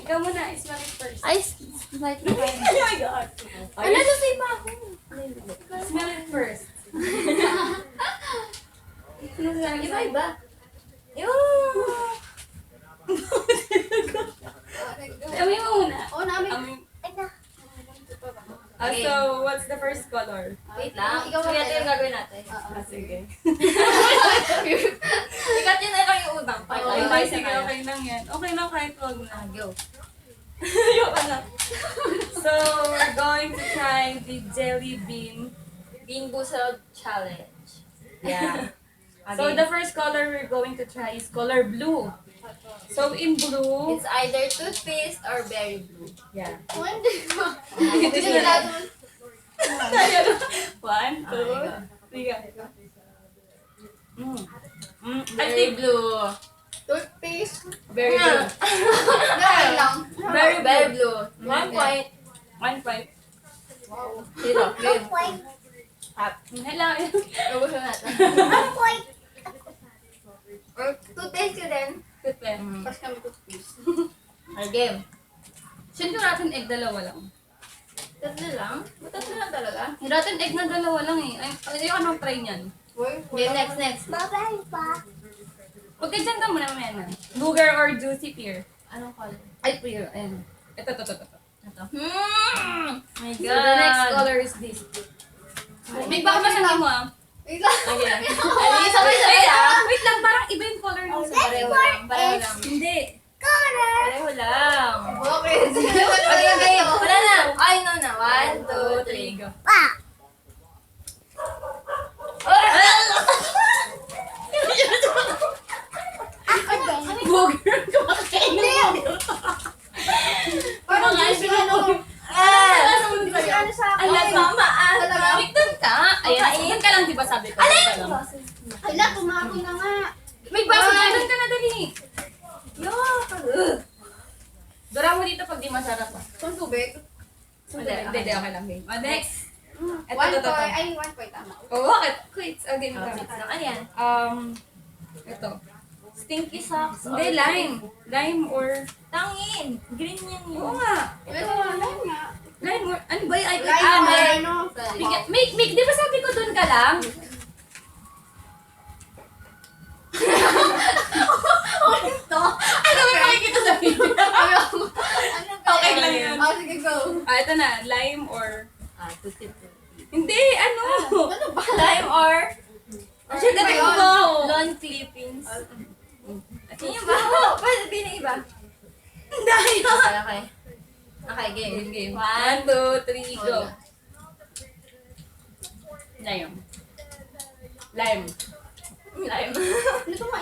Ikaw muna, smell it first. Ay, smell ko ba? Oh my God. Ano na sa iba ako? Smell it first. Iba. Amoy mo muna. Oo, namin. Amoy. Okay. So, what's the first color? Wait lang. Ikaw Sige, ito mag- yung gagawin natin. Sige. Ikat yun na lang yung unang part. Okay, Ayun, okay, isa sige, tayo. okay lang yan. Okay lang kahit wag na. Go. Ayoko na. So, we're going to try the jelly bean. Bean Boozled Challenge. Yeah. Okay. So, the first color we're going to try is color blue. So, in blue, It's either toothpaste or berry blue. yeah. Hindi ko. Ito Hindi na. ko. 1, 2, Okay, 3. I Berry think blue. Toothpaste. very blue. Dahil lang. Berry blue. 1 Yeah. point. 1 point. Wow. Zero. Game. Hello. Ubus na natin. Or toothpaste ka din. Good pen. Pas kami toothpaste. Or game. Siyempre rotten egg, dalawa lang. Tatlo lang? Ba't tatlo lang talaga? Rotten egg na dalawa lang eh. Ay, ayoko nang try niyan. Uy, Okay, next. Huwag ka dyan ka muna mamaya na. Booger or juicy pear? Anong color? Ay, pear. Ayan. Ito. Ito. My God. So, the next color is this. May baka masangin mo ah. Wait lang. Okay. Ay, sabay-sabay ah. Wait lang, parang iba yung color ng sa Pareho lang. Pareho lang. Hindi. Pareho lang. Okay. Okay. Wala na. Ay, no na. 1, 2, 3, go. Booger. Kumakainin mo. Parang Mga juicy ano. ano. Juicy ano sa akin. Alam, mama ah. Talaga? Wait, doon ka. Ayan, doon ka lang, di ba sabi ko? Doon ka lang. Hala, tumapon na nga. May baso ka, doon ka na dali. Dura mo dito pag di masarap ah. Kung tubig. Hindi, okay lang. Game. Next. Ito, 1 ito. point. Ay, 1 point. Tama. Oh, bakit? Quits. Okay, Oh, ito. fix lang. Ano yan? Ito. Stinky socks. Hindi, lime. Lime or... Tangin. Green yan Oo yun. nga. Ito, ano nga. Lime or... Ano ba yung icon? Lime Ah, or may... ano. Make, di ba sabi ko doon ka lang? Ito. Ano ba makikita sa video? Okay lang yun. Oh, sige, go. Ito na. Lime or... Tutti. Hindi, ano? Ano ba? Lime or Siya Ano ba gabi yun? ko. lawn clippings. Yun yung ba? Pwede din yung iba. Dahil. Okay. Okay, game. Game. 1, 1, 2, 3, go. Lime. Lime. Lime. Ano ito nga?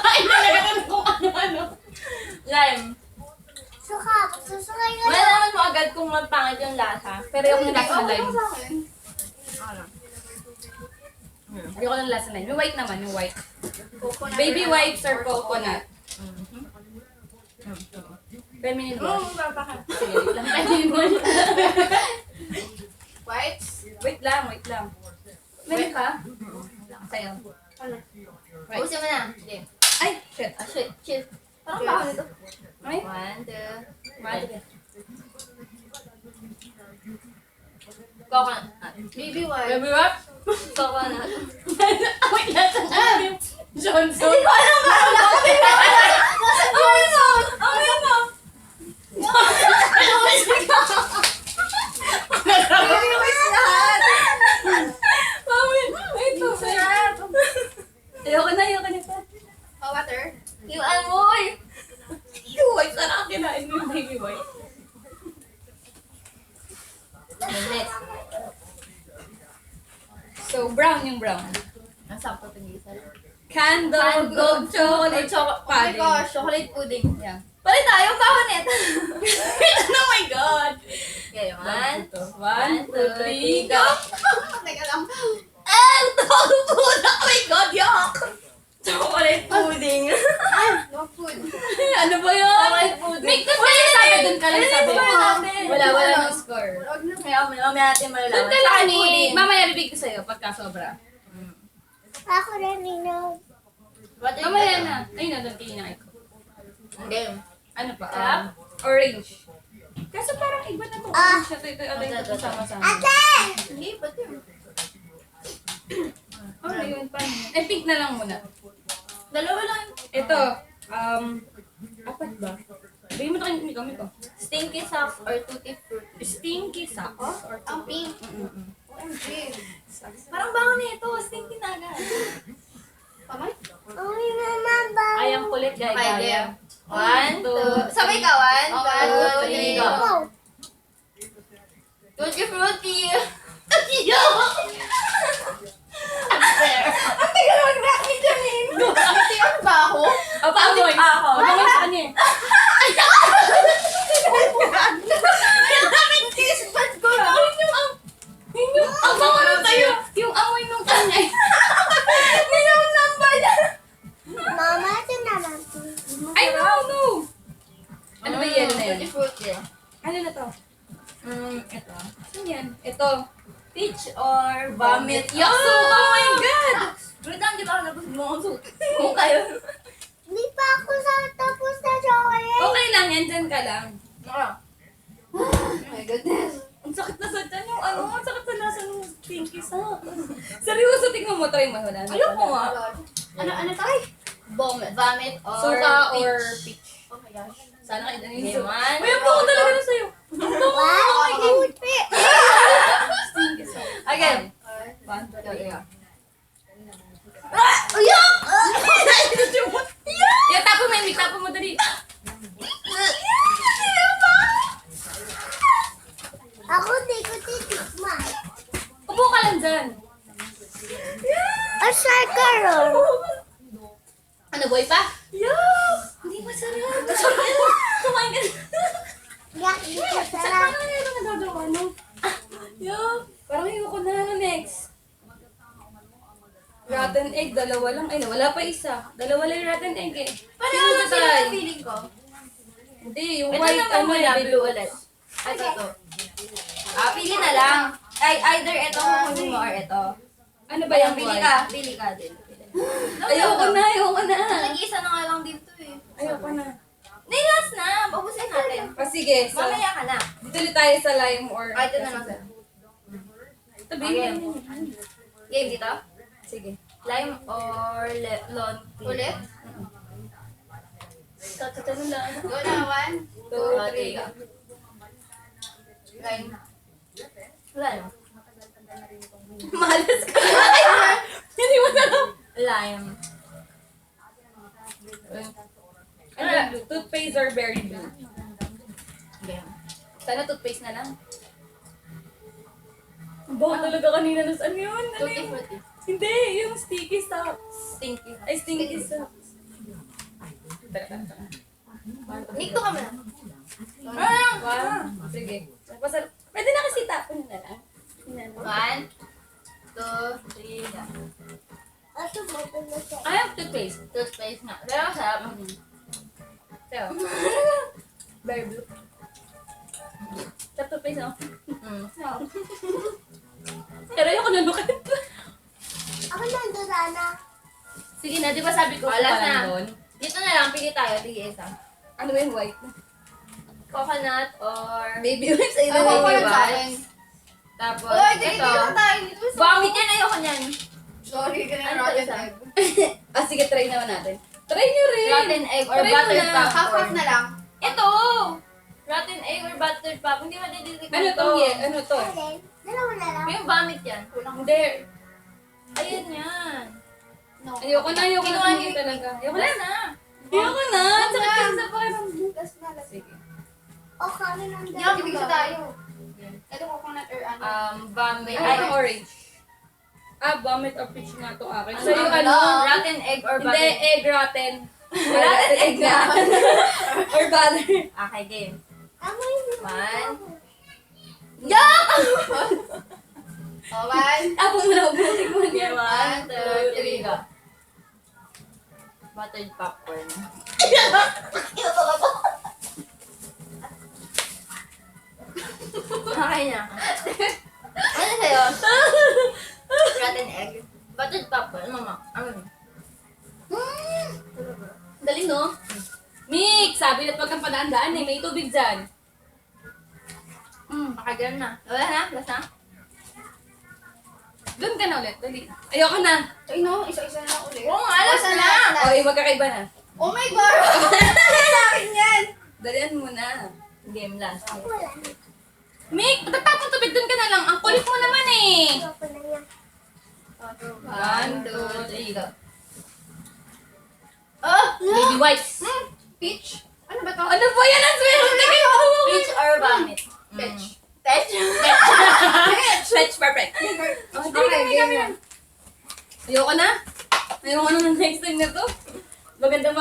Ay, talaga naman kung ano-ano. Lime. Susukay Wala naman mo agad kung magpangit yung lasa. Pero yung lasa ng lime. sa akin. Ano? Ayoko ng lasa ng lime. Yung white naman, yung white. Coconut Baby or wipes or coconut. Mhm. Feminine wash. Babaka. Sige, wait lang. Feminine wash. Whites? Wait lang, wait lang. Meron ka? Sa'yo. Ano? Right. Ubusin mo na. Game. Ay, shit. Ah, shit. Chill. Parang baka nito. Ay, 1, 2, mali. Coconut. Baby white. Baby wrap? Coconut. Wait lang. Johnson. Hindi ko alam ba? Amoy mo! Amoy mo! Baby white lahat! Mami, ito. Sarap! Ayoko na ito. Oh, water? Yung amoy! Yung white, sana kinain mo yung baby white. Next. So, brown yung brown. Nasakto ito yung isa. Candle gold chocolate Oh my pudding. gosh, chocolate pudding. Yeah. Palit tayo, bahonet! Oh my God! Okay, 1, 1, 2, 3, go! Teka lang. dog food! Oh my god, yuck! Chocolate pudding. No food. Ano ba yun? Chocolate pudding. Make the wala sabi, dun ka lang sabi. Wala ng score. Huwag na. Kaya mamaya natin malalaman. Dun ka lang Chocolate ni, pudding. mamaya bibig ko sa'yo pagka sobra. Ako rin, Nino. What is Mamaya that? na. Ayun na, dun kayo na ko. Game. Ano pa? Sarap? Orange. Kaso parang iba na to. Orange na to. Ito sama-sama. Hindi, ba't yun? Ano yun? Paano? Eh, pink na lang muna. Dalawa lang. Ito. Apat ba? Bigyan mo ito kay Miko. Stinky socks or tutti frutti. Stinky socks or Ang pink. OMG. Parang bango na ito. Stinky na agad. Pamay? Ay, ang kulit, guys. Okay, Gaya. game. 1, 2. Sabay ka. 1, 2, 3, go. Tutti frutti. Ang tagal mag-react dyan eh. Ano ba ako? Amoy. Ako. Amoy sa kanya eh. Daming taste buds ko na. Yung amoy mo tayo. Yung amoy nung kanya eh. Ninamnamba niya. Mama, ito naman po. Ay, no. Ano ba yun na yan? Tutti frutti. Ano na to? Ito. Ano yan? Ito. Peach or vomit. Yuck! Oh my God! Wait lang, di ba ako nabusog mo ang suki? Kung kayo. Hindi pa ako sa tapos na chocolate. Okay lang yan. Dyan ka lang. Oh my goodness. Ang sakit na sa dyan yung ano. Ang sakit na nasa nung stinky sa. Seryoso, tingnan mo. Try mo. Wala. Ayoko nga. Ano tayo? Vomit or Suka or peach. peach. Oh my gosh. Sana kita Okay, yung suka. one. Ay, ang buko talaga na sa'yo. Wow, puti. Stinky sa. Again. One, two, three. Yuck! Yan, tapo mo yun. Tapo mo dali. Ako di ko titikman. Upo ka lang dyan. Asar ka ron. Ano, boy pa? Yuck! Hindi masarap. Kumain ka na. Yak, di ko Saan sarap. pa nga yung nagagawa, no? Yuck! Parang ayoko na. Ano next? Rotten egg, dalawa lang. Ay, wala pa isa. Dalawa lang yung rotten egg eh. Pareho Sino lang sila tatry? ang feeling ko. Hindi, yung Ito white, naman wala, eh, blue ulit. Ito to. Pili na lang. Ay, either ito kukunin mo or ito. Ano ba yung Pili white? ka. Pili ka din. Ayoko na, ayoko na. Nag-isa na nga lang dito eh. Ayoko na. Nilas na. Babusin natin. Sige, so, Mamaya ka na. dito ulit tayo sa lime or... Ay, ito na lang. Ito, baby. Game dito? Sige. Lime or lawn tea? Ulit? Tatatan lang. Go na, 1. 2, 3. Lime. Wala no? Malas ka. Hindi mo na lang. Lime. Ano yung blue? Toothpaste or berry blue? Game. Sana toothpaste na lang. Ang baho talaga kanina na ano yun? Ano Tutti yun? frutti. Hindi, yung sticky socks. Stinky. Ay, stinky socks. Nikto ka muna. Wow. Sige. Pwede na kasi tapon na lang. 1, 2, 3, go. Ato mo ito na siya. Ay, ang toothpaste. Toothpaste nga. Pero masarap. So, berry blue. Tap toothpaste na. Pero ayoko na lukit. Ako nandun, Ana. Sige na, di ba sabi ko Alas parang na. doon? Dito na lang. Pili tayo. Tige isa. Ano ba yung white? Coconut or... Baby wipes. Ay, Ako baby pa wipes. sa akin. Tapos, Uy, ito. tigil tayo dito. Vomit yan. Ayoko niyan. Sorry ka na, Ano rotten isa? egg. Ah, sige, try naman natin. Try nyo rin. Rotten egg or Try mo buttered na. popcorn. Half-half na lang. Ito! Rotten egg or buttered pop. Hindi madidikit Ano to? Ano to? Alin? Dalawa na lang. Yung vomit yan. Hindi. Ayan yan. No. Ayoko na, ayoko na. Kinuha Hindi niyo- talaga. Ayoko Wala na. na. Ayoko na. Sakit kasi sa pakiramdam. Last na, last. Sige. O, kami nandun. Hindi ako tigil tayo. Ito coconut or ano. Vomit. Ay, Ay, orange. Ah, vomit or peach nga itong akin. So, Ano? yung ano? Rotten egg or Hindi, buttered. egg rotten. Rotten egg na. Or butter. Okay, game. Amoy mo. 1. Yuck! Oh, 1. Ako muna, ubutik mo niya. 1, 2, 3, go. Buttered popcorn. Okay na. Ano sa'yo? Rotten egg. Buttered popcorn. Mama, ano? Dali, no? Mix! sabi at wag kang padaan-daan eh. May tubig dyan. Makagalan na. Wala na? Last na? Doon ka na ulit. Dali. Ayoko na. Ay no, isa-isa na ulit. Oo nga, last Last na. O, magkakaiba na. Oh my God! Sa akin yan! Dalian mo na. Game last. Wala. Mick, tatapon tubig doon ka na lang. Ang kulit mo naman eh. Ayoko na yan. 1, 2, 3, go. Oh! Baby wipes. Peach? Ano ba to? Ano ba yan? Ang swerte ko. Peach or vomit? Peach. Peach? Fetch, perfect. Oh, dali kami kami. Ayoko na. Ayoko na ng next time na to. Maganda